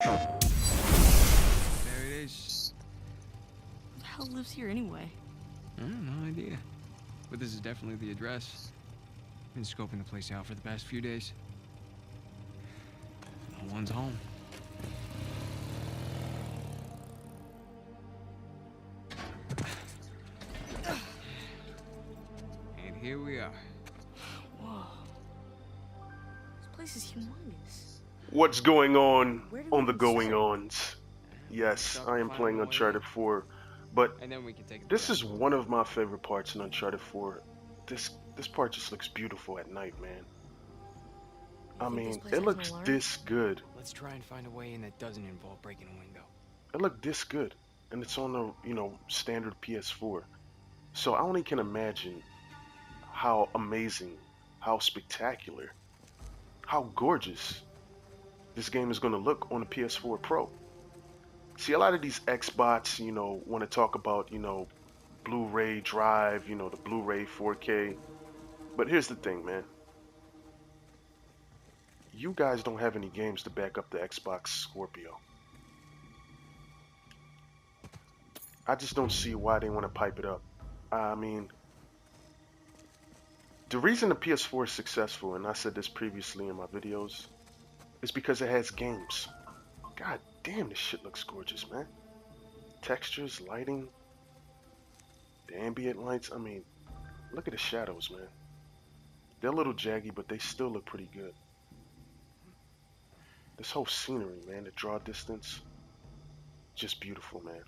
There it is. Who the hell lives here anyway? No idea. But this is definitely the address. Been scoping the place out for the past few days. No one's home. And here we are. Whoa. This place is humongous. What's going on Where do on we the even going start? ons? Yes, Start I am finding playing my way Uncharted in. 4, but And then we can take it this back. is one of my favorite parts in Uncharted 4. This part just looks beautiful at night, man. I You think this mean, place it has an looks alarm? this good. Let's try and find a way in that doesn't involve breaking a window. It looked this good, and it's on the standard PS4. So I only can imagine how amazing, how spectacular, how gorgeous this game is going to look on the PS4 Pro. See, a lot of these Xbots, want to talk about, Blu-ray drive, the Blu-ray 4K. But here's the thing, man. You guys don't have any games to back up the Xbox Scorpio. I just don't see why they want to pipe it up. I mean, the reason the PS4 is successful, and I said this previously in my videos, is because it has games. God damn, this shit looks gorgeous, man. Textures, lighting, the ambient lights. I mean, look at the shadows, man. They're a little jaggy, but they still look pretty good. This whole scenery, man, the draw distance, just beautiful, man.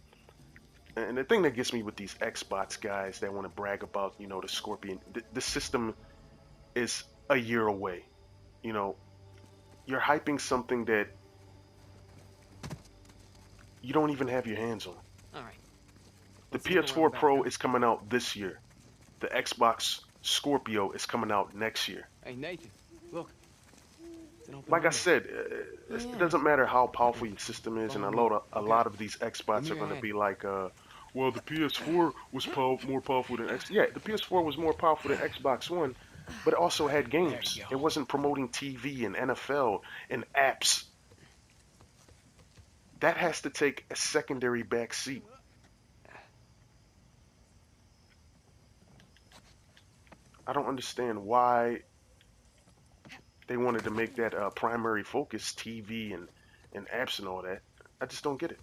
And the thing that gets me with these Xbox guys that want to brag about, the Scorpion, the system is a year away. You're hyping something that you don't even have your hands on. All right. The Let's look around PS4 back Pro up. is coming out this year. The Xbox Scorpio is coming out next year. Hey, Nathan, look. It's an open Like I window. said, Yeah. it doesn't matter how powerful your system is, and a lot of these Xbots Give are me going your to be like, well, the PS4 was more powerful than X. Yeah, the PS4 was more powerful than Xbox One, but it also had games. There you It go. wasn't promoting TV and NFL and apps. That has to take a secondary back seat. I don't understand why they wanted to make that primary focus, TV and apps and all that. I just don't get it.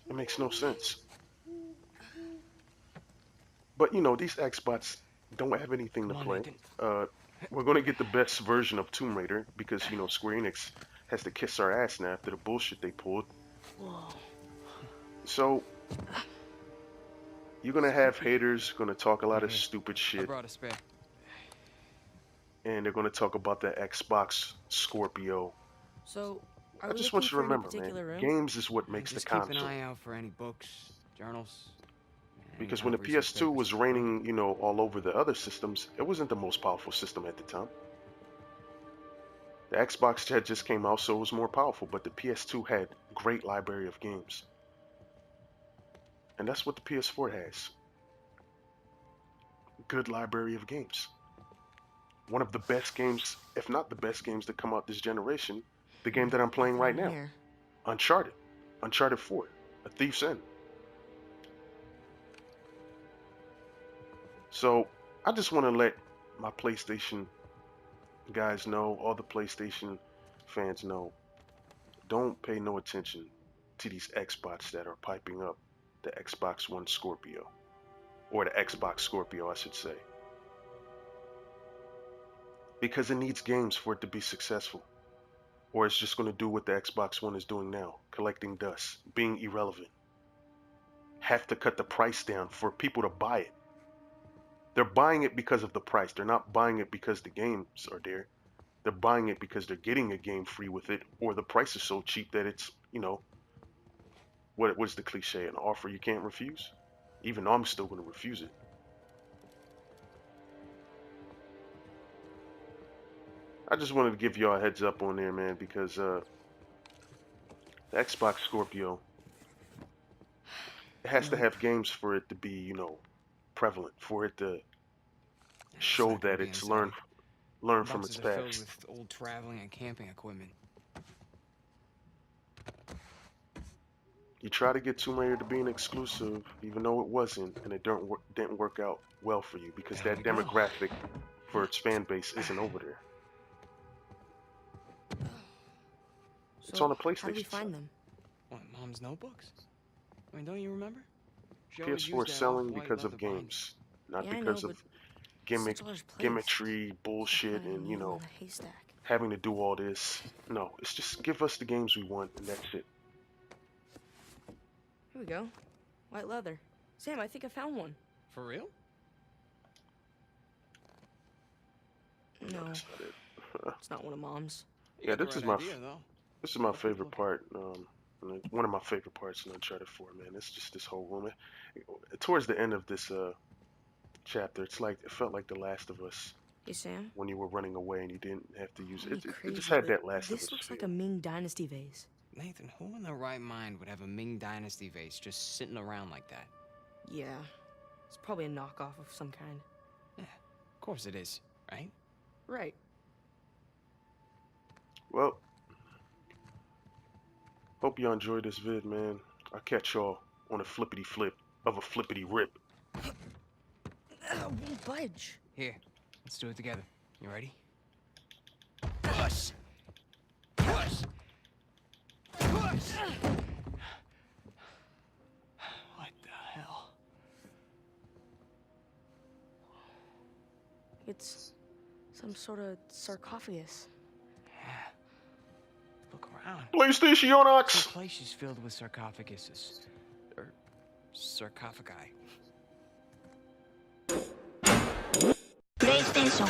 It makes no sense. But these Xbots don't have anything to Come on, play. Nathan. We're gonna get the best version of Tomb Raider because Square Enix has to kiss our ass now after the bullshit they pulled. Whoa. So you're gonna have haters gonna talk a lot of Here. stupid I shit, brought a spare. and they're gonna talk about the Xbox Scorpio. So, are I we just looking want you to for any remember, man, particular room? games is what makes the Just keep an console. eye out for any books, journals. any Because kind when the of research PS2 papers. was reigning, all over the other systems, it wasn't the most powerful system at the time. The Xbox had just came out, so it was more powerful, but the PS2 had great library of games. And that's what the PS4 has. Good library of games. One of the best games, if not the best games that come out this generation, the game that I'm playing right Nothing now. here. Uncharted. Uncharted 4. A Thief's End. So, I just want to let my PlayStation guys know, all the PlayStation fans know, don't pay no attention to these Xbots that are piping up the Xbox One Scorpio. Or the Xbox Scorpio, I should say. Because it needs games for it to be successful. Or it's just going to do what the Xbox One is doing now, collecting dust, being irrelevant. Have to cut the price down for people to buy it. They're buying it because of the price. They're not buying it because the games are there. They're buying it because they're getting a game free with it, or the price is so cheap that it's, what's the cliche? An offer you can't refuse? Even though I'm still going to refuse it. I just wanted to give y'all a heads up on there, man, because the Xbox Scorpio, it has to have games for it to be, prevalent, for it to show not gonna that be it's inside. learn from Boxes its are filled past. with old traveling and camping equipment. You try to get Tomb Raider to be an exclusive, even though it wasn't, and it didn't work out well for you because There that we go. demographic for its fan base isn't over there. It's So, on the how do we PlayStation find side. them? What, Mom's notebooks? I mean, don't you remember? She always PS4 used is that selling off-white because of leather binder. games, not Yeah, I because know, of but such a large place. gimmickry It's like bullshit finding a and, needle in a haystack. having to do all this. No, it's just give us the games we want and that's it. Here we go. White leather. Sam, I think I found one. For real? No, That's not it. it's not one of Mom's. You Yeah, got the this is right my idea, though. this is my Let's keep favorite looking. part. One of my favorite parts in Uncharted 4, man. It's just this whole woman. Towards the end of this chapter, it felt like The Last of Us Hey, Sam. when you were running away and you didn't have to use Call me it. It crazy, just had but that Last of this Us looks feel. like a Ming Dynasty vase. Nathan, who in their right mind would have a Ming Dynasty vase just sitting around like that? Yeah, it's probably a knockoff of some kind. Yeah, of course it is, right? Right. Well, hope you enjoyed this vid, man. I'll catch y'all on a flippity flip of a flippity rip. Won't budge. Here, let's do it together. You ready? Push! Push! Push! What the hell? It's some sort of sarcophagus. Yeah. Look around. PlayStation This Ox! place is filled with sarcophaguses. Or sarcophagi. PlayStation